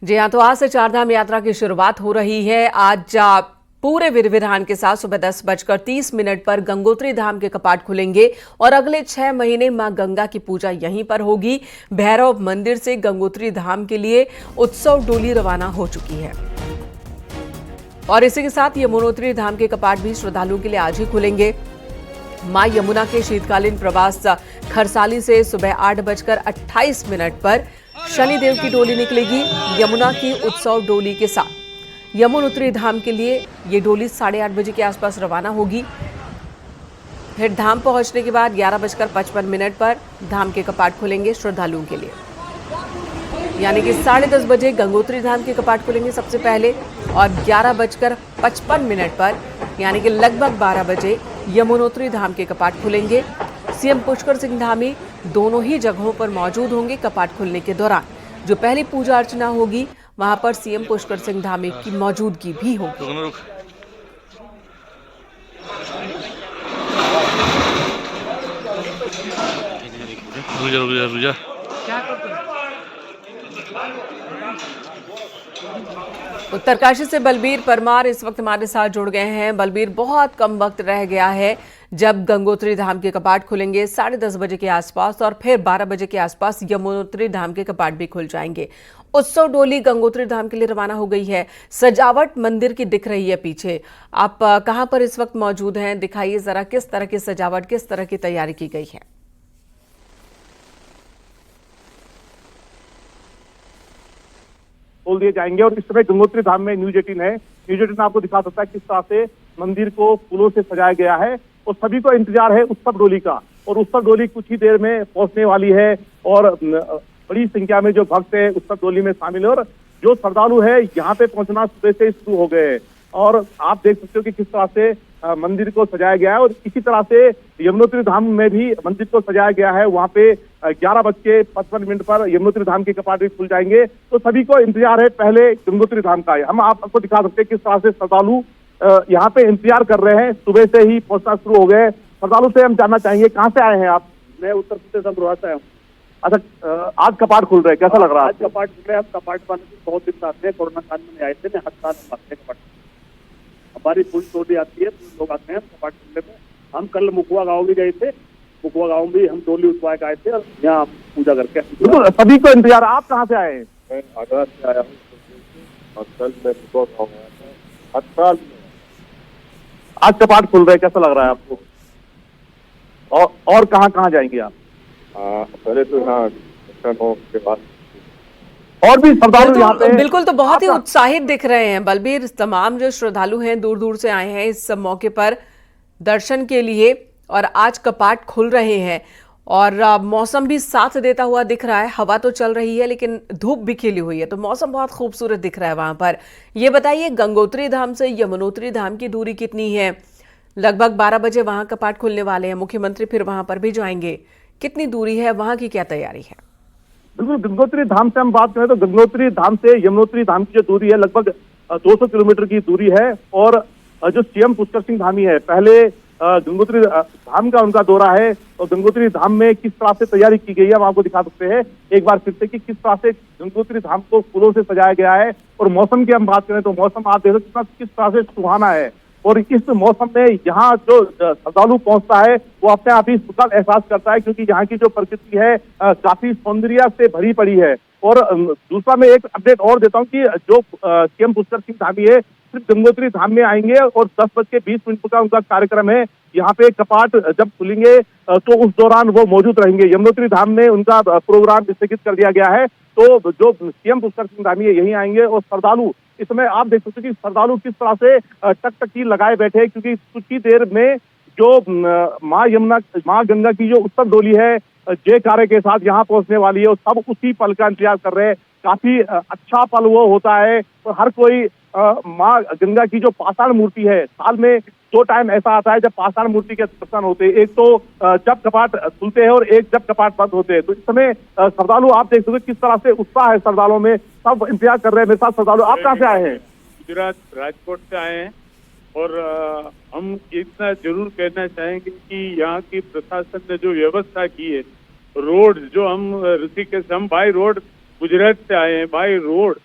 जी हाँ, तो आज से चारधाम यात्रा की शुरुआत हो रही है। आज पूरे विधि-विधान के साथ सुबह 10:30 पर गंगोत्री धाम के कपाट खुलेंगे और अगले 6 महीने मां गंगा की पूजा यहीं पर होगी। भैरव मंदिर से गंगोत्री धाम के लिए उत्सव डोली रवाना हो चुकी है और इसी के साथ यमुनोत्री धाम के कपाट भी श्रद्धालुओं के लिए आज ही खुलेंगे। मां यमुना के शीतकालीन प्रवास खरसाली से सुबह 8:28 पर शनिदेव की डोली निकलेगी। यमुना की उत्सव डोली के साथ यमुनोत्री धाम के लिए ये डोली 8:30 के आसपास रवाना होगी। फिर धाम पहुंचने के बाद 11:55 पर धाम के कपाट खुलेंगे श्रद्धालुओं के लिए, यानी कि 10:30 बजे गंगोत्री धाम के कपाट खुलेंगे सबसे पहले और 11:55 पर यानी कि लगभग 12 बजे यमुनोत्री धाम के कपाट खुलेंगे। सीएम पुष्कर सिंह धामी दोनों ही जगहों पर मौजूद होंगे। कपाट खुलने के दौरान जो पहली पूजा अर्चना होगी वहां पर सीएम पुष्कर सिंह धामी की मौजूदगी भी होगी। उत्तरकाशी से बलबीर परमार इस वक्त हमारे साथ जुड़ गए हैं। बलबीर, बहुत कम वक्त रह गया है जब गंगोत्री धाम के कपाट खुलेंगे 10:30 बजे के आसपास और फिर 12 बजे के आसपास यमुनोत्री धाम के कपाट भी खुल जाएंगे। उत्सव डोली गंगोत्री धाम के लिए रवाना हो गई है। सजावट मंदिर की दिख रही है पीछे। आप कहां पर इस वक्त मौजूद हैं? दिखाइए जरा, किस तरह की सजावट, किस तरह की तैयारी की गई है? खोल दिए जाएंगे और इस समय गंगोत्री धाम में न्यूज 18 है। न्यूज 18 आपको दिखा सकता है किस तरह से मंदिर को फूलों से सजाया गया है और सभी को इंतजार है उत्सव डोली का। और उत्सव डोली कुछ ही देर में पहुंचने वाली है और बड़ी संख्या में जो भक्त है उत्सव डोली में शामिल है और जो श्रद्धालु है यहाँ पे पहुंचना सुबह से शुरू हो गए हैं। और आप देख सकते हो कि किस तरह से मंदिर को सजाया गया है और इसी तरह से यमुनोत्री धाम में भी मंदिर को सजाया गया है। वहाँ पे 11:55 पर यमुनोत्री धाम के कपाट भी खुल जाएंगे। तो सभी को इंतजार है पहले गंगोत्री धाम का। हम आपको दिखा सकते हैं किस तरह से श्रद्धालु यहाँ पे इंतजार कर रहे हैं। सुबह से ही पहुंचना शुरू हो गए। श्रद्धालु से हम जानना चाहेंगे, कहाँ से आए हैं आप? मैं उत्तर प्रदेश अमरोहा से आया हूँ। अच्छा, आज कपाट खुल रहे हैं, कैसा लग रहा है? आज कपाट खुल रहे हैं। हम कपाट बंद बहुत दिन आते हैं, कोरोना काल में आए थे, मैं हर साल आते कपाट। हमारी पूरी टोली आती है, लोग आते हैं कपाट खुलने में। हम कल मुखवा गाँव भी गए थे, मुखवा गाँव भी हम डोली उठवा के आए थे और यहाँ पूजा करके। सभी को इंतजार। आप कहाँ से आए हैं? मैं आगरा से आया हूँ और कल मैं मुखवा गाँव आया था। हर साल आज कपाट खुल रहे हैं, कैसा लग रहा है आपको? और कहाँ जाएंगे आप? पहले तो यहाँ के बाद और भी श्रद्धालु यहाँ पे बिल्कुल, तो बहुत ही उत्साहित दिख रहे हैं बलबीर। तमाम जो श्रद्धालु हैं दूर दूर से आए हैं इस मौके पर दर्शन के लिए और आज कपाट खुल रहे हैं और मौसम भी साथ देता हुआ दिख रहा है। हवा तो चल रही है लेकिन धूप भी खिली हुई है, तो मौसम बहुत खूबसूरत दिख रहा है वहां पर। ये बताइए, गंगोत्री धाम से यमुनोत्री धाम की दूरी कितनी है? लगभग 12 बजे वहां कपाट खुलने वाले हैं, मुख्यमंत्री फिर वहां पर भी जाएंगे। कितनी दूरी है, वहां की क्या तैयारी है? बिल्कुल, गंगोत्री धाम से हम बात करें तो गंगोत्री धाम से यमुनोत्री धाम की जो दूरी है लगभग 200 किलोमीटर की दूरी है। और जो सीएम पुष्कर सिंह धामी है, पहले गंगोत्री धाम का उनका दौरा है और गंगोत्री धाम में किस तरह से तैयारी की गई है हम आपको दिखा सकते हैं एक बार फिर से कि किस तरह से गंगोत्री धाम को फूलों से सजाया गया है। और मौसम की हम बात करें तो मौसम आप देख सकते हैं किस तरह से सुहाना है और इस मौसम में यहाँ जो श्रद्धालु पहुंचता है वो अपने आप ही सुखद एहसास करता है, क्योंकि यहाँ की जो प्रकृति है काफी सौंदर्य से भरी पड़ी है। और दूसरा मैं एक अपडेट और देता हूँ कि जो सीएम पुष्कर सिंह धामी है सिर्फ गंगोत्री धाम में आएंगे और 10:20 का उनका कार्यक्रम है। यहाँ पे कपाट जब खुलेंगे तो उस दौरान वो मौजूद रहेंगे। यमुनोत्री धाम में उनका प्रोग्राम स्थगित कर दिया गया है, तो जो सीएम पुष्कर सिंह धामी है यहीं आएंगे। और श्रद्धालु इसमें आप देख सकते हैं कि श्रद्धालु किस तरह से टकटकी लगाए बैठे हैं, क्योंकि कुछ ही देर में जो माँ गंगा की जो उत्सव डोली है जयकारे के साथ यहाँ पहुंचने वाली है और सब उसी पल का इंतजार कर रहे हैं। काफी अच्छा पल वो होता है और हर कोई माँ गंगा की जो पाषाण मूर्ति है, साल में 2 टाइम ऐसा आता है जब पाषाण मूर्ति के दर्शन होते हैं, एक तो जब कपाट खुलते हैं और एक जब कपाट बंद होते हैं। तो इस समय श्रद्धालु आप देख सकते हैं किस तरह से उत्साह है श्रद्धालुओं में, सब इंतजार कर रहे हैं। मेरे साथ श्रद्धालु, आप कहाँ से आए हैं? गुजरात राजकोट से आए हैं और हम इतना जरूर कहना चाहेंगे कि यहाँ की प्रशासन ने जो व्यवस्था की है, रोड जो हम ऋषिकेश, हम बाई रोड गुजरात से आए हैं, बाई रोड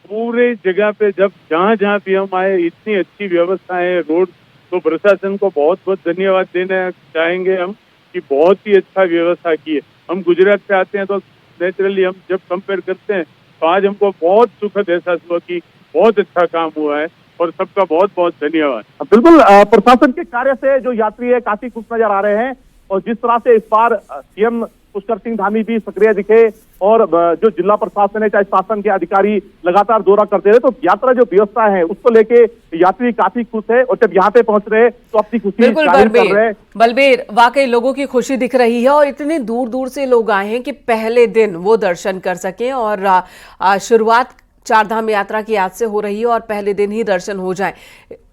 पूरे जगह पे जब जहाँ जहाँ भी हम आए इतनी अच्छी व्यवस्था है रोड, तो प्रशासन को बहुत बहुत धन्यवाद देना चाहेंगे हम कि बहुत ही अच्छा व्यवस्था की है। हम गुजरात से आते हैं तो नेचुरली हम जब कंपेयर करते हैं तो आज हमको बहुत सुखद एहसास हुआ कि बहुत अच्छा काम हुआ है और सबका बहुत बहुत धन्यवाद। बिल्कुल प्रशासन के कार्य से जो यात्री है काफी खुश नजर आ रहे हैं और जिस तरह से इस बार सीएम पुष्कर सिंह धामी भी सक्रिय दिखे और जो जिला प्रशासन है चाहे शासन के अधिकारी लगातार दौरा करते रहे, तो यात्रा जो व्यवस्था है उसको लेके यात्री काफी खुश है और जब यहाँ पे पहुंच रहे तो अपनी खुशी बिल्कुल जाहिर कर रहे हैं। बलबीर, वाकई लोगों की खुशी दिख रही है और इतनी दूर दूर से लोग आए हैं कि पहले दिन वो दर्शन कर सकें और शुरुआत चारधाम यात्रा की आज से हो रही है और पहले दिन ही दर्शन हो जाए,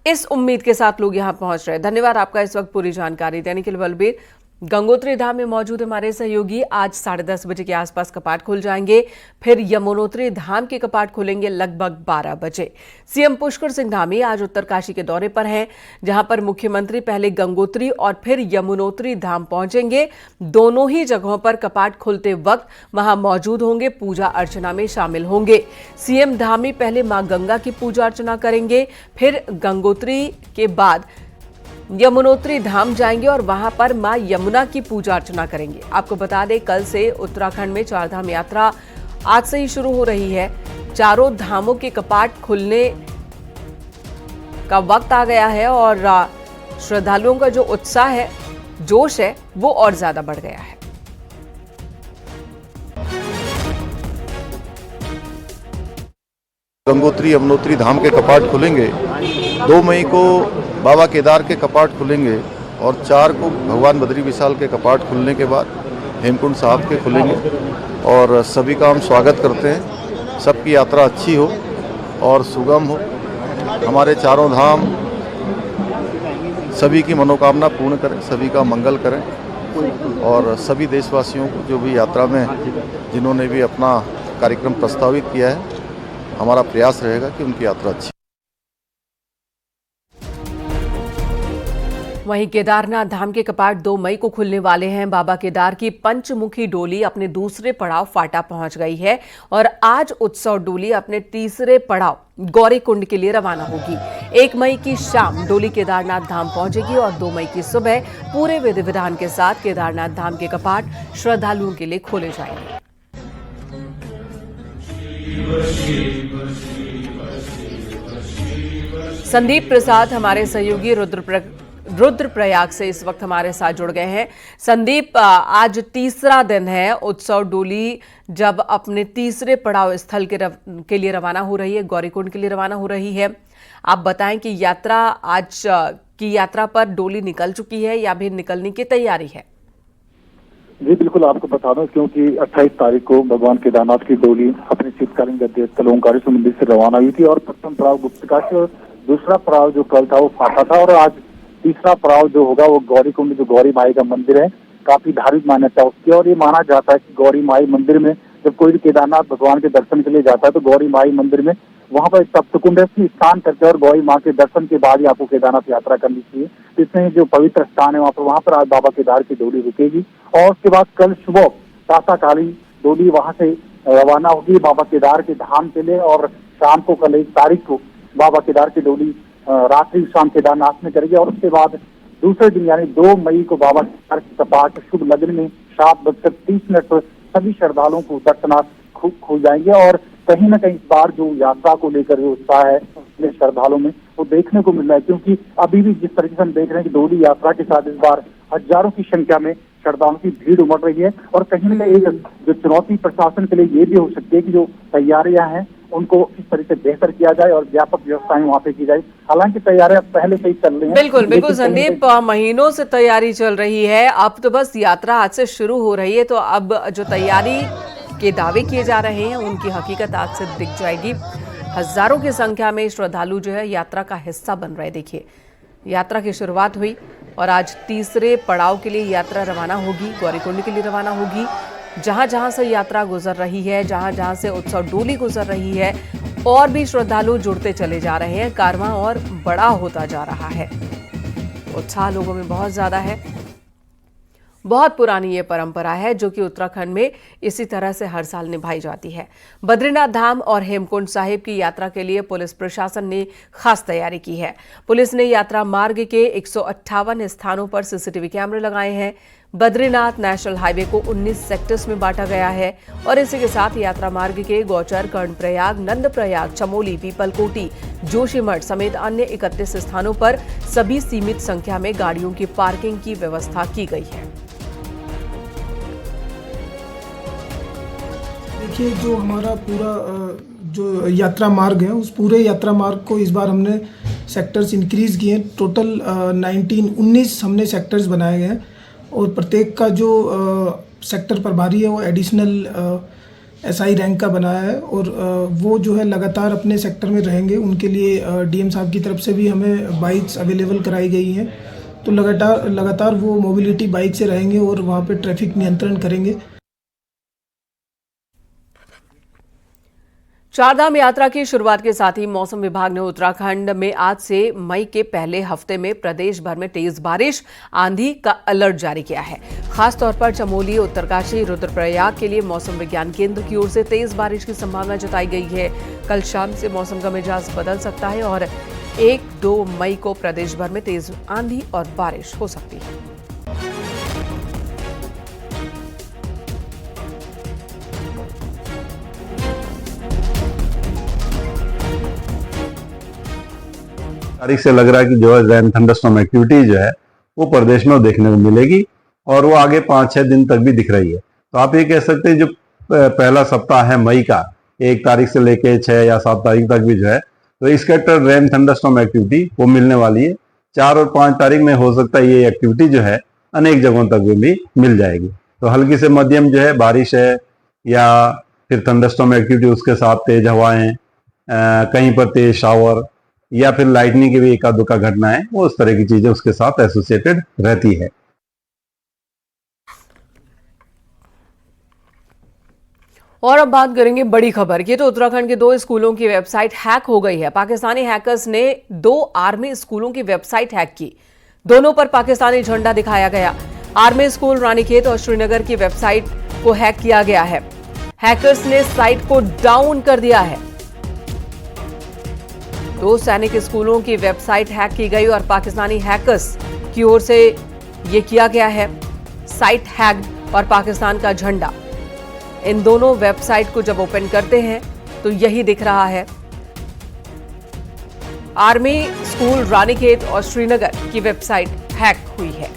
इस उम्मीद के साथ लोग यहाँ पहुंच रहे हैं। धन्यवाद आपका इस वक्त पूरी जानकारी देने के लिए बलबीर। गंगोत्री धाम में मौजूद हमारे सहयोगी आज 10:30 बजे के आसपास कपाट खुल जाएंगे, फिर यमुनोत्री धाम के कपाट खुलेंगे लगभग 12 बजे। सीएम पुष्कर सिंह धामी आज उत्तरकाशी के दौरे पर हैं, जहां पर मुख्यमंत्री पहले गंगोत्री और फिर यमुनोत्री धाम पहुंचेंगे। दोनों ही जगहों पर कपाट खुलते वक्त वहां मौजूद होंगे, पूजा अर्चना में शामिल होंगे। सीएम धामी पहले मां गंगा की पूजा अर्चना करेंगे, फिर गंगोत्री के बाद यमुनोत्री धाम जाएंगे और वहां पर मां यमुना की पूजा अर्चना करेंगे। आपको बता दें, कल से उत्तराखंड में चारधाम यात्रा आज से ही शुरू हो रही है। चारों धामों के कपाट खुलने का वक्त आ गया है और श्रद्धालुओं का जो उत्साह है, जोश है, वो और ज्यादा बढ़ गया है। गंगोत्री यमुनोत्री धाम के कपाट खुलेंगे। 2 मई को बाबा केदार के कपाट खुलेंगे और 4 को भगवान बद्री विशाल के कपाट खुलने के बाद हेमकुंड साहब के खुलेंगे और सभी का हम स्वागत करते हैं। सबकी यात्रा अच्छी हो और सुगम हो। हमारे चारों धाम सभी की मनोकामना पूर्ण करें, सभी का मंगल करें और सभी देशवासियों को जो भी यात्रा में जिन्होंने भी अपना कार्यक्रम प्रस्तावित किया है, हमारा प्रयास रहेगा कि उनकी यात्रा अच्छी। वहीं केदारनाथ धाम के कपाट 2 मई को खुलने वाले हैं। बाबा केदार की पंचमुखी डोली अपने दूसरे पड़ाव फाटा पहुंच गई है और आज उत्सव डोली अपने तीसरे पड़ाव गौरीकुंड के लिए रवाना होगी। 1 मई की शाम डोली केदारनाथ धाम पहुंचेगी और 2 मई की सुबह पूरे विधि विधान के साथ केदारनाथ धाम के कपाट श्रद्धालुओं के लिए खोले जाएंगे। संदीप प्रसाद हमारे सहयोगी रुद्रप्रयाग से इस वक्त हमारे साथ जुड़ गए हैं। संदीप, आज तीसरा दिन है, उत्सव डोली जब अपने तीसरे पड़ाव स्थल के लिए रवाना हो रही है, गौरीकुंड के लिए रवाना हो रही है। आप बताएं कि यात्रा आज की यात्रा पर डोली निकल चुकी है या भी निकलने की तैयारी है? जी बिल्कुल, आपको बता दूं क्योंकि 28 तारीख को भगवान केदारनाथ की डोली अपने शीतकालीन गद्य स्थल ओंकारेश्वर मंदिर से रवाना हुई थी और प्रथम पड़ाव गुप्तकाशी और दूसरा पड़ाव जो कल था वो फाटा था और आज तीसरा पड़ाव जो होगा वो गौरीकुंड, जो गौरी माई का मंदिर है, काफी धार्मिक मान्यता उसकी और ये माना जाता है कि गौरी माई मंदिर में जब कोई भी केदारनाथ भगवान के दर्शन के लिए जाता है तो गौरी माई मंदिर में वहां पर सप्तकुंड है, स्नान करके और गौरी माँ के दर्शन के बाद ही आपको केदारनाथ यात्रा करनी चाहिए। इसमें जो पवित्र स्थान है वहां पर आज बाबा केदार की डोली रुकेगी और उसके बाद कल सुबह प्रातःकालीन डोली वहां से रवाना होगी बाबा केदार के धाम के लिए और शाम को कल 1 तारीख को बाबा केदार की डोली रात्रि शाम केदारनाथ में करेगी और उसके बाद दूसरे दिन यानी 2 मई को बाबा केदार के कपाट शुभ लग्न में 7:30 पर सभी श्रद्धालुओं को दर्शनार्थ खुल जाएंगे और कहीं ना कहीं इस बार जो यात्रा को लेकर जो उत्साह है श्रद्धालुओं में वो देखने को मिल रहा है, क्योंकि अभी भी जिस तरीके से हम देख रहे हैं कि डोली यात्रा के साथ इस बार हजारों की संख्या में श्रद्धालुओं की भीड़ उमड़ रही है और कहीं ना कहीं एक जो चुनौती प्रशासन के लिए ये भी हो सकती है कि जो तैयारियां हैं उनको किस तरह से बेहतर किया जाए और व्यापक व्यवस्थाएं वहाँ पे की जाए। हालांकि तैयारियां पहले से ही चल रही हैं। बिल्कुल बिल्कुल संदीप, महीनों से तैयारी चल रही है, अब तो बस यात्रा आज से शुरू हो रही है, तो अब जो तैयारी के दावे किए जा रहे हैं उनकी हकीकत आज से दिख जाएगी। हजारों की संख्या में श्रद्धालु जो है यात्रा का हिस्सा बन रहे। देखिए, यात्रा की शुरुआत हुई और आज तीसरे पड़ाव के लिए यात्रा रवाना होगी, गौरीकुंड के लिए रवाना होगी। जहां जहां से यात्रा गुजर रही है, जहां जहां से उत्सव डोली गुजर रही है, और भी श्रद्धालु जुड़ते चले जा रहे हैं। कारवां और बड़ा होता जा रहा है, उत्साह लोगों में बहुत ज्यादा है। बहुत पुरानी ये परंपरा है जो कि उत्तराखंड में इसी तरह से हर साल निभाई जाती है। बद्रीनाथ धाम और हेमकुंड साहिब की यात्रा के लिए पुलिस प्रशासन ने खास तैयारी की है। पुलिस ने यात्रा मार्ग के 158 स्थानों पर सीसीटीवी कैमरे लगाए हैं। बद्रीनाथ नेशनल हाईवे को 19 सेक्टर्स में बांटा गया है और इसी के साथ यात्रा मार्ग के गौचर, कर्णप्रयाग, नंदप्रयाग, चमोली, पीपलकोटी, जोशीमठ समेत अन्य 31 स्थानों पर सभी सीमित संख्या में गाड़ियों की पार्किंग की व्यवस्था की गई है। देखिए, जो हमारा पूरा जो यात्रा मार्ग है, उस पूरे यात्रा मार्ग को इस बार हमने सेक्टर्स इंक्रीज किए हैं। टोटल 19 हमने सेक्टर्स बनाए गए हैं और प्रत्येक का जो सेक्टर प्रभारी है वो एडिशनल एसआई रैंक का बनाया है और वो जो है लगातार अपने सेक्टर में रहेंगे। उनके लिए डीएम साहब की तरफ से भी हमें बाइक्स अवेलेबल कराई गई हैं, तो लगातार वो मोबिलिटी बाइक से रहेंगे और वहाँ पे ट्रैफिक नियंत्रण करेंगे। चारधाम यात्रा की शुरुआत के साथ ही मौसम विभाग ने उत्तराखंड में आज से मई के पहले हफ्ते में प्रदेश भर में तेज बारिश, आंधी का अलर्ट जारी किया है। खासतौर पर चमोली, उत्तरकाशी, रुद्रप्रयाग के लिए मौसम विज्ञान केंद्र की ओर से तेज बारिश की संभावना जताई गई है। कल शाम से मौसम का मिजाज बदल सकता है और 1-2 मई को प्रदेश भर में तेज आंधी और बारिश हो सकती है। तारीख से लग रहा है कि जो है रेन थंडरस्टॉर्म एक्टिविटी जो है वो प्रदेश में देखने को मिलेगी और वो आगे 5-6 दिन तक भी दिख रही है। तो आप ये कह सकते हैं जो पहला सप्ताह है मई का, 1 तारीख से लेके 6 या 7 तारीख तक भी जो है तो स्कैटर्ड रेन थंडरस्टॉर्म एक्टिविटी वो मिलने वाली है। 4 और 5 तारीख में हो सकता है ये एक्टिविटी जो है अनेक जगहों तक भी मिल जाएगी। तो हल्की से मध्यम जो है बारिश है या फिर थंडरस्टॉर्म एक्टिविटी, उसके साथ तेज हवाएं, कहीं पर तेज शावर या फिर लाइटनिंग की भी एका दुका घटना है, वो उस तरह की चीजें उसके साथ एसोसिएटेड रहती है। और अब बात करेंगे बड़ी खबर की। तो उत्तराखंड के 2 स्कूलों की वेबसाइट हैक हो गई है। पाकिस्तानी हैकर्स ने 2 आर्मी स्कूलों की वेबसाइट हैक की। दोनों पर पाकिस्तानी झंडा दिखाया गया। आर्मी स्कूल रानीखेत और श्रीनगर की वेबसाइट को हैक किया गया है। हैकर्स ने साइट को डाउन कर दिया है। 2 सैनिक स्कूलों की वेबसाइट हैक की गई और पाकिस्तानी हैकर्स की ओर से यह किया गया है। साइट हैक्ड और पाकिस्तान का झंडा, इन दोनों वेबसाइट को जब ओपन करते हैं तो यही दिख रहा है। आर्मी स्कूल रानीखेत और श्रीनगर की वेबसाइट हैक हुई है।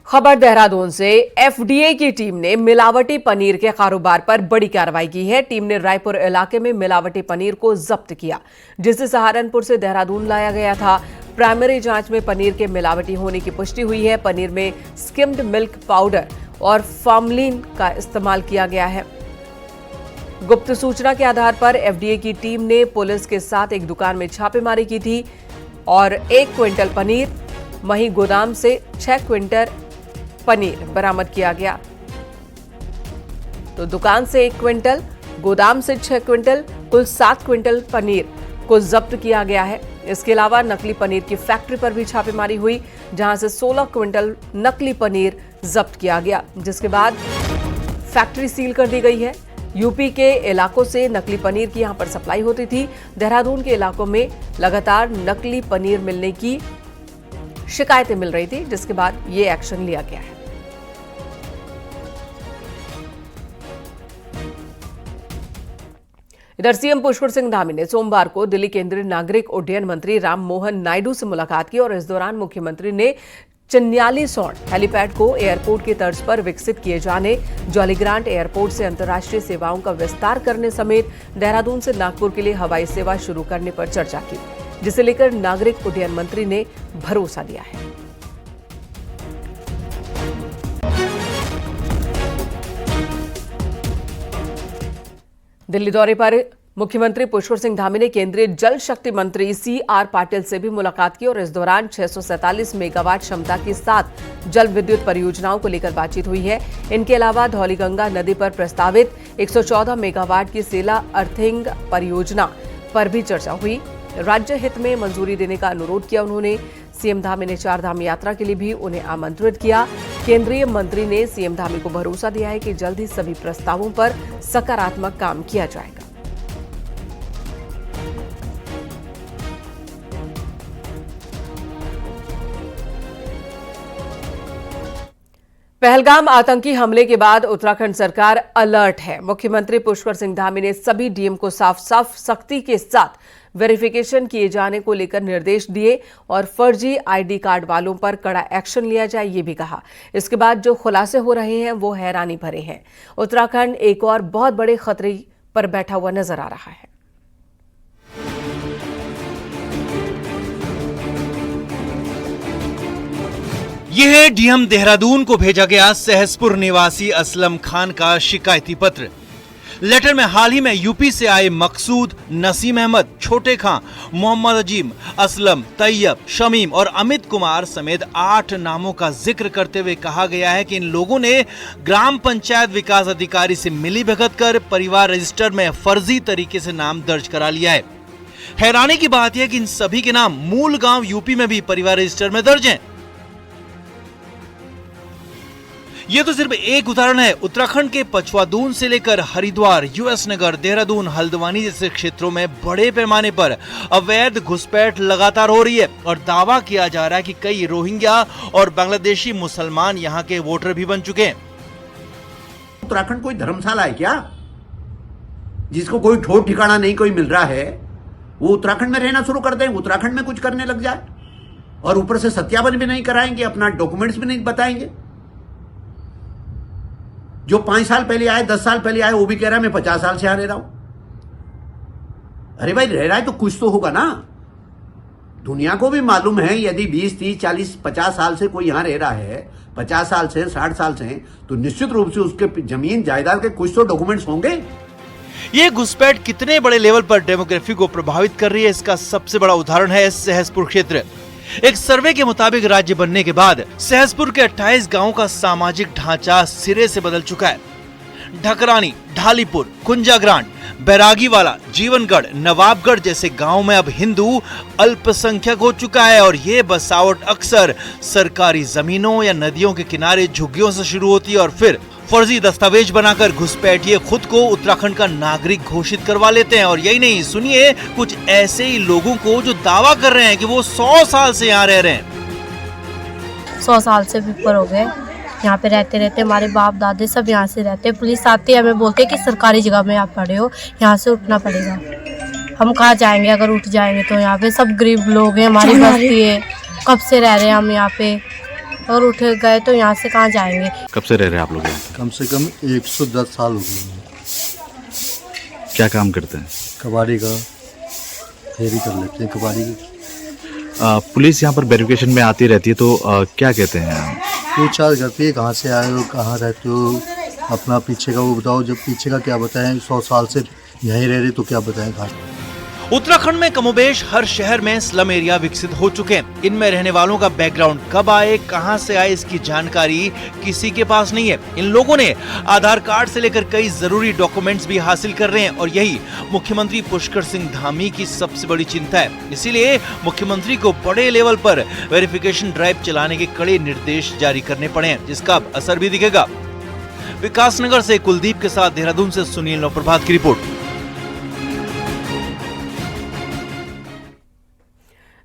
खबर देहरादून से। एफडीए की टीम ने मिलावटी पनीर के कारोबार पर बड़ी कार्रवाई की है। टीम ने रायपुर इलाके में मिलावटी पनीर को जब्त किया, जिसे सहारनपुर से देहरादून लाया गया था। प्राइमरी जांच में पनीर के मिलावटी होने की पुष्टि हुई है। पनीर में स्किम्ड मिल्क पाउडर और फॉर्मलिन का इस्तेमाल किया गया है। गुप्त सूचना के आधार पर एफडीए की टीम ने पुलिस के साथ एक दुकान में छापेमारी की थी और 1 क्विंटल पनीर, वहीं गोदाम से 6 क्विंटल पनीर बरामद किया गया। तो दुकान से 1 क्विंटल, गोदाम से 6 क्विंटल, कुल 7 क्विंटल पनीर को जब्त किया गया है। इसके अलावा नकली पनीर की फैक्ट्री पर भी छापेमारी हुई, जहां से 16 क्विंटल नकली पनीर जब्त किया गया, जिसके बाद फैक्ट्री सील कर दी गई है। यूपी के इलाकों से नकली पनीर की यहां पर सप्लाई होती थी। देहरादून के इलाकों में लगातार नकली पनीर मिलने की शिकायतें मिल रही थी, जिसके बाद ये एक्शन लिया गया है। इधर सीएम पुष्कर सिंह धामी ने सोमवार को दिल्ली केंद्रीय नागरिक उड्डयन मंत्री राम मोहन नायडू से मुलाकात की और इस दौरान मुख्यमंत्री ने चिन्यालीसौड़ हेलीपैड को एयरपोर्ट की तर्ज पर विकसित किए जाने, जॉलीग्रांट एयरपोर्ट से अंतर्राष्ट्रीय सेवाओं का विस्तार करने समेत देहरादून से नागपुर के लिए हवाई सेवा शुरू करने पर चर्चा की, जिसे लेकर नागरिक उड्डयन मंत्री ने भरोसा दिया है। दिल्ली दौरे पर मुख्यमंत्री पुष्कर सिंह धामी ने केंद्रीय जल शक्ति मंत्री CR पाटिल से भी मुलाकात की और इस दौरान 647 मेगावाट क्षमता की 7 जल विद्युत परियोजनाओं को लेकर बातचीत हुई है। इनके अलावा धौलीगंगा नदी पर प्रस्तावित 114 मेगावाट की सेला अर्थिंग परियोजना पर भी चर्चा हुई। राज्य हित में मंजूरी देने का अनुरोध किया उन्होंने। सीएम धामी ने 4 धाम यात्रा के लिए भी उन्हें आमंत्रित किया। केंद्रीय मंत्री ने सीएम धामी को भरोसा दिया है कि जल्द ही सभी प्रस्तावों पर सकारात्मक काम किया जाएगा। पहलगाम आतंकी हमले के बाद उत्तराखंड सरकार अलर्ट है। मुख्यमंत्री पुष्कर सिंह धामी ने सभी डीएम को साफ सख्ती के साथ वेरिफिकेशन किए जाने को लेकर निर्देश दिए और फर्जी आईडी कार्ड वालों पर कड़ा एक्शन लिया जाए, ये भी कहा। इसके बाद जो खुलासे हो रहे हैं वो हैरानी भरे हैं। उत्तराखंड एक और बहुत बड़े खतरे पर बैठा हुआ नजर आ रहा है। यह है डीएम देहरादून को भेजा गया सहसपुर निवासी असलम खान का शिकायती पत्र। लेटर में हाल ही में यूपी से आए मकसूद, नसीम अहमद, छोटे खां, मोहम्मद अजीम, असलम, तैयब, शमीम और अमित कुमार समेत 8 नामों का जिक्र करते हुए कहा गया है कि इन लोगों ने ग्राम पंचायत विकास अधिकारी से मिलीभगत कर परिवार रजिस्टर में फर्जी तरीके से नाम दर्ज करा लिया है। हैरानी की बात यह कि इन सभी के नाम मूल गांव यूपी में भी परिवार रजिस्टर में दर्ज हैं। ये तो सिर्फ एक उदाहरण है। उत्तराखंड के पचवादून से लेकर हरिद्वार, यूएस नगर, देहरादून, हल्द्वानी जैसे क्षेत्रों में बड़े पैमाने पर अवैध घुसपैठ लगातार हो रही है और दावा किया जा रहा है कि कई रोहिंग्या और बांग्लादेशी मुसलमान यहाँ के वोटर भी बन चुके हैं। उत्तराखंड कोई धर्मशाला है क्या? जिसको कोई ठोर ठिकाना नहीं कोई मिल रहा है वो उत्तराखंड में रहना शुरू कर दें, उत्तराखंड में कुछ करने लग जाए और ऊपर से सत्यापन भी नहीं कराएंगे, अपना डॉक्यूमेंट्स भी नहीं बताएंगे। जो 5 साल पहले आए, 10 साल पहले आए, वो भी कह रहा है मैं 50 साल से यहां रह रहा हूं। अरे भाई, रह रहा है तो कुछ तो होगा ना। दुनिया को भी मालूम है यदि 20, 30, 40, 50 साल से कोई यहां रह रहा है, 50 साल से, 60 साल से, तो निश्चित रूप से उसके जमीन जायदाद के कुछ तो डॉक्यूमेंट्स होंगे। ये घुसपैठ कितने बड़े लेवल पर डेमोग्राफी को प्रभावित कर रही है, इसका सबसे बड़ा उदाहरण है सहसपुर क्षेत्र। एक सर्वे के मुताबिक राज्य बनने के बाद सहसपुर के 28 गांवों का सामाजिक ढांचा सिरे से बदल चुका है। ढकरानी, ढालीपुर, कुंजाग्रांट, बैरागीवाला, जीवनगढ़, नवाबगढ़ जैसे गांवों में अब हिंदू अल्पसंख्यक हो चुका है और ये बसावट अक्सर सरकारी जमीनों या नदियों के किनारे झुग्गियों से शुरू होती है और फिर फर्जी दस्तावेज बनाकर घुसपैठिए खुद को उत्तराखंड का नागरिक घोषित करवा लेते हैं। और यही नहीं, सुनिए कुछ ऐसे ही लोगों को जो दावा कर रहे हैं कि वो 100 साल से यहाँ रह रहे हैं। 100 साल से भी ऊपर हो गए यहाँ पे रहते रहते। हमारे बाप दादे सब यहाँ से रहते हैं। पुलिस आती है, हमें बोलते हैं कि सरकारी जगह में आप पड़े हो, यहाँ से उठना पड़ेगा। हम कहाँ जाएंगे अगर उठ जाएंगे तो? यहाँ पे सब गरीब लोग हैं, हमारी बस्ती है, कब से रह रहे हैं हम यहाँ पे, और उठ गए तो यहाँ से कहाँ जाएंगे। कब से रह रहे हैं आप लोग यहाँ? कम से कम 110 साल हो गए। क्या काम करते हैं? कबाड़ी का फेरी कर लेते हैं, कबाड़ी की। पुलिस यहाँ पर वेरिफिकेशन में आती रहती है तो क्या कहते हैं? पूछताछ करती है, कहाँ से आए हो, कहाँ रहते हो, अपना पीछे का वो बताओ। जब पीछे का क्या बताएं, 100 साल से यहीं रह रहे तो क्या बताएं। कहाँ उत्तराखंड में कमोबेश हर शहर में स्लम एरिया विकसित हो चुके हैं। इनमें रहने वालों का बैकग्राउंड कब आए, कहां से आए, इसकी जानकारी किसी के पास नहीं है। इन लोगों ने आधार कार्ड से लेकर कई जरूरी डॉक्यूमेंट्स भी हासिल कर रहे हैं और यही मुख्यमंत्री पुष्कर सिंह धामी की सबसे बड़ी चिंता है। इसीलिए मुख्यमंत्री को बड़े लेवल पर वेरिफिकेशन ड्राइव चलाने के कड़े निर्देश जारी करने पड़े हैं, जिसका अब असर भी दिखेगा। विकासनगर से कुलदीप के साथ देहरादून से सुनील नवप्रभात की रिपोर्ट।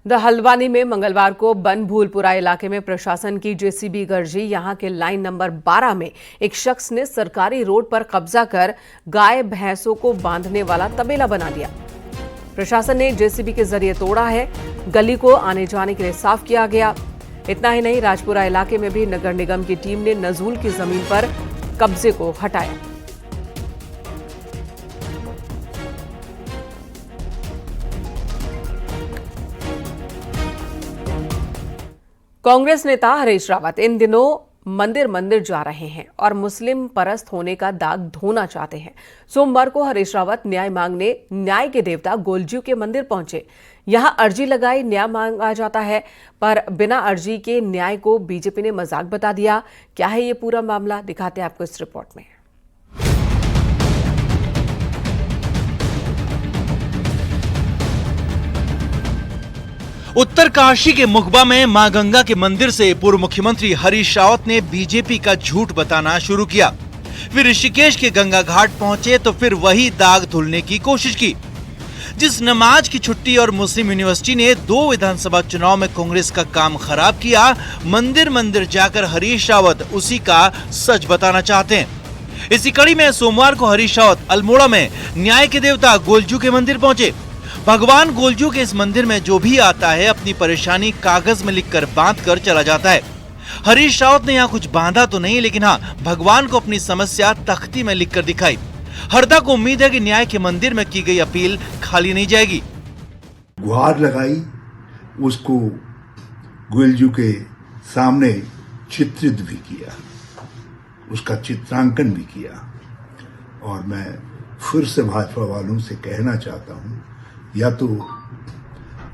हल्द्वानी में मंगलवार को बनभूलपुरा इलाके में प्रशासन की जेसीबी गरजी। यहां के लाइन नंबर 12 में एक शख्स ने सरकारी रोड पर कब्जा कर गाय भैंसों को बांधने वाला तबेला बना दिया। प्रशासन ने जेसीबी के जरिए तोड़ा है। गली को आने जाने के लिए साफ किया गया। इतना ही नहीं, राजपुरा इलाके में भी नगर निगम की टीम ने नजूल की जमीन पर कब्जे को हटाया। कांग्रेस नेता हरीश रावत इन दिनों मंदिर मंदिर जा रहे हैं और मुस्लिम परस्त होने का दाग धोना चाहते हैं। सोमवार को हरीश रावत न्याय मांगने न्याय के देवता गोलजू के मंदिर पहुंचे। यहां अर्जी लगाई न्याय मांगा जाता है, पर बिना अर्जी के न्याय को बीजेपी ने मजाक बता दिया। क्या है ये पूरा मामला, दिखाते हैं आपको इस रिपोर्ट में। उत्तरकाशी के मुखबा में मां गंगा के मंदिर से पूर्व मुख्यमंत्री हरीश रावत ने बीजेपी का झूठ बताना शुरू किया। फिर ऋषिकेश के गंगा घाट पहुंचे तो फिर वही दाग धुलने की कोशिश की। जिस नमाज की छुट्टी और मुस्लिम यूनिवर्सिटी ने 2 विधानसभा चुनाव में कांग्रेस का काम खराब किया, मंदिर मंदिर जाकर हरीश रावत उसी का सच बताना चाहते हैं। इसी कड़ी में सोमवार को हरीश रावत अल्मोड़ा में न्याय के देवता गोलजू के मंदिर पहुंचे। भगवान गोलजू के इस मंदिर में जो भी आता है अपनी परेशानी कागज में लिखकर बांध कर चला जाता है। हरीश रावत ने यहाँ कुछ बांधा तो नहीं, लेकिन हाँ, भगवान को अपनी समस्या तख्ती में लिखकर दिखाई। हरदा को उम्मीद है कि न्याय के मंदिर में की गई अपील खाली नहीं जाएगी। गुहार लगाई, उसको गोलजू के सामने चित्रित भी किया, उसका चित्रांकन भी किया। और मैं फिर से भाजपा वालों से कहना चाहता हूं, या तो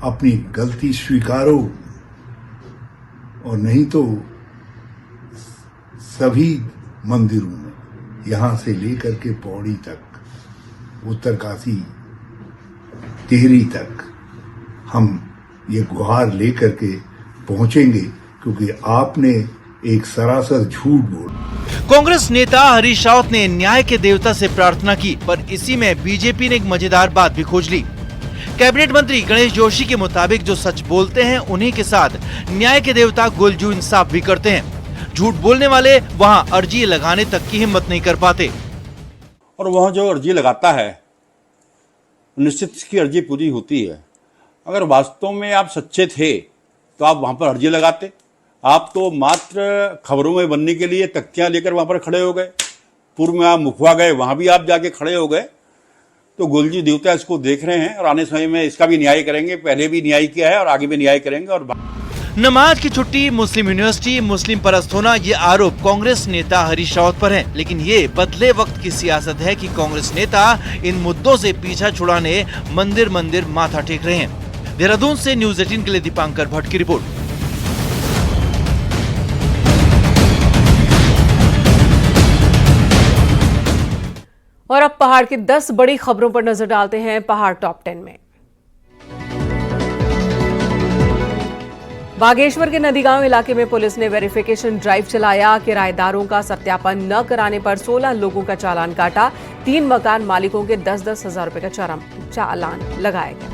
अपनी गलती स्वीकारो और नहीं तो सभी मंदिरों में यहां से लेकर के पौड़ी तक, उत्तरकाशी टिहरी तक हम ये गुहार लेकर के पहुंचेंगे, क्योंकि आपने एक सरासर झूठ बोला। कांग्रेस नेता हरीश रावत ने न्याय के देवता से प्रार्थना की, पर इसी में बीजेपी ने एक मजेदार बात भी खोज ली। कैबिनेट मंत्री गणेश जोशी के मुताबिक जो सच बोलते हैं उन्हीं के साथ न्याय के देवता गोलजू इंसाफ भी करते हैं। झूठ बोलने वाले वहां अर्जी लगाने तक की हिम्मत नहीं कर पाते। और वह जो अर्जी लगाता है, निश्चित की अर्जी पूरी होती है। अगर वास्तव में आप सच्चे थे तो आप वहां पर अर्जी लगाते। आप तो मात्र खबरों में बनने के लिए तख्तियां लेकर वहां पर खड़े हो गए। पूर्व में आप मुखवा गए, वहां भी आप जाके खड़े हो गए। तो गोलजू देवता इसको देख रहे हैं और आने समय में इसका भी न्याय करेंगे। पहले भी न्याय किया है और आगे भी न्याय करेंगे। और नमाज की छुट्टी, मुस्लिम यूनिवर्सिटी, मुस्लिम परस्त होना, ये आरोप कांग्रेस नेता हरीश रावत पर है। लेकिन ये बदले वक्त की सियासत है कि कांग्रेस नेता इन मुद्दों से पीछा छुड़ाने मंदिर मंदिर माथा टेक रहे हैं। देहरादून से न्यूज 18 के लिए दीपांकर भट्ट की रिपोर्ट। और अब पहाड़ की 10 बड़ी खबरों पर नजर डालते हैं पहाड़ टॉप 10 में। बागेश्वर के नदीगांव इलाके में पुलिस ने वेरिफिकेशन ड्राइव चलाया। किराएदारों का सत्यापन न कराने पर 16 लोगों का चालान काटा। 3 मकान मालिकों के 10-10 हजार रुपए का चालान लगाया गया।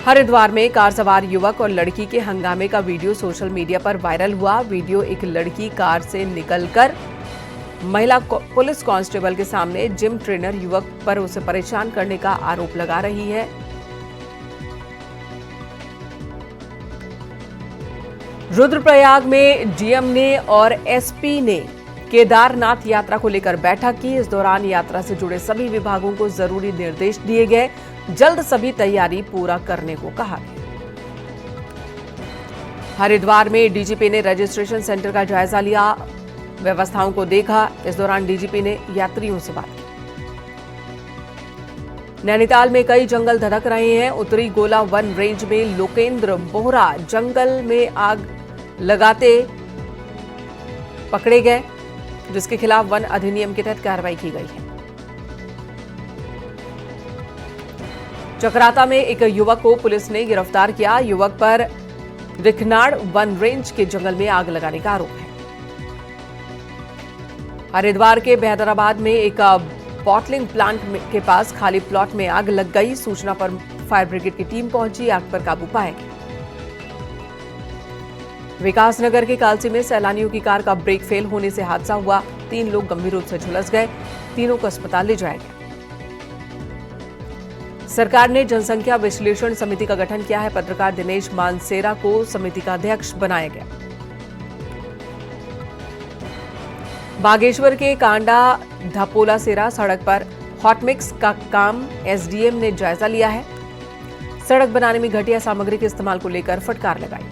हरिद्वार में कार सवार युवक और लड़की के हंगामे का वीडियो सोशल मीडिया पर वायरल हुआ। वीडियो एक लड़की कार से निकलकर महिला पुलिस कांस्टेबल के सामने जिम ट्रेनर युवक पर उसे परेशान करने का आरोप लगा रही है। रुद्रप्रयाग में डीएम ने और एसपी ने केदारनाथ यात्रा को लेकर बैठक की। इस दौरान यात्रा से जुड़े सभी विभागों को जरूरी निर्देश दिए गए। जल्द सभी तैयारी पूरा करने को कहा गया। हरिद्वार में डीजीपी ने रजिस्ट्रेशन सेंटर का जायजा लिया, व्यवस्थाओं को देखा। इस दौरान डीजीपी ने यात्रियों से बात की। नैनीताल में कई जंगल धधक रहे हैं। उत्तरी गोला वन रेंज में लोकेंद्र बोहरा जंगल में आग लगाते पकड़े गए, जिसके खिलाफ वन अधिनियम के तहत कार्रवाई की गई है। चकराता में एक युवक को पुलिस ने गिरफ्तार किया। युवक पर रिखनाड़ वन रेंज के जंगल में आग लगाने का आरोप है। हरिद्वार के बेहदराबाद में एक बॉटलिंग प्लांट के पास खाली प्लॉट में आग लग गई। सूचना पर फायर ब्रिगेड की टीम पहुंची, आग पर काबू पाया गया। विकासनगर के कालसी में सैलानियों की कार का ब्रेक फेल होने से हादसा हुआ। 3 लोग गंभीर रूप से झुलस गए। तीनों को अस्पताल ले जाया गया। सरकार ने जनसंख्या विश्लेषण समिति का गठन किया है। पत्रकार दिनेश मानसेरा को समिति का अध्यक्ष बनाया गया। बागेश्वर के कांडा धपोला सेरा सड़क पर हॉटमिक्स का काम एसडीएम ने जायजा लिया है। सड़क बनाने में घटिया सामग्री के इस्तेमाल को लेकर फटकार लगाई।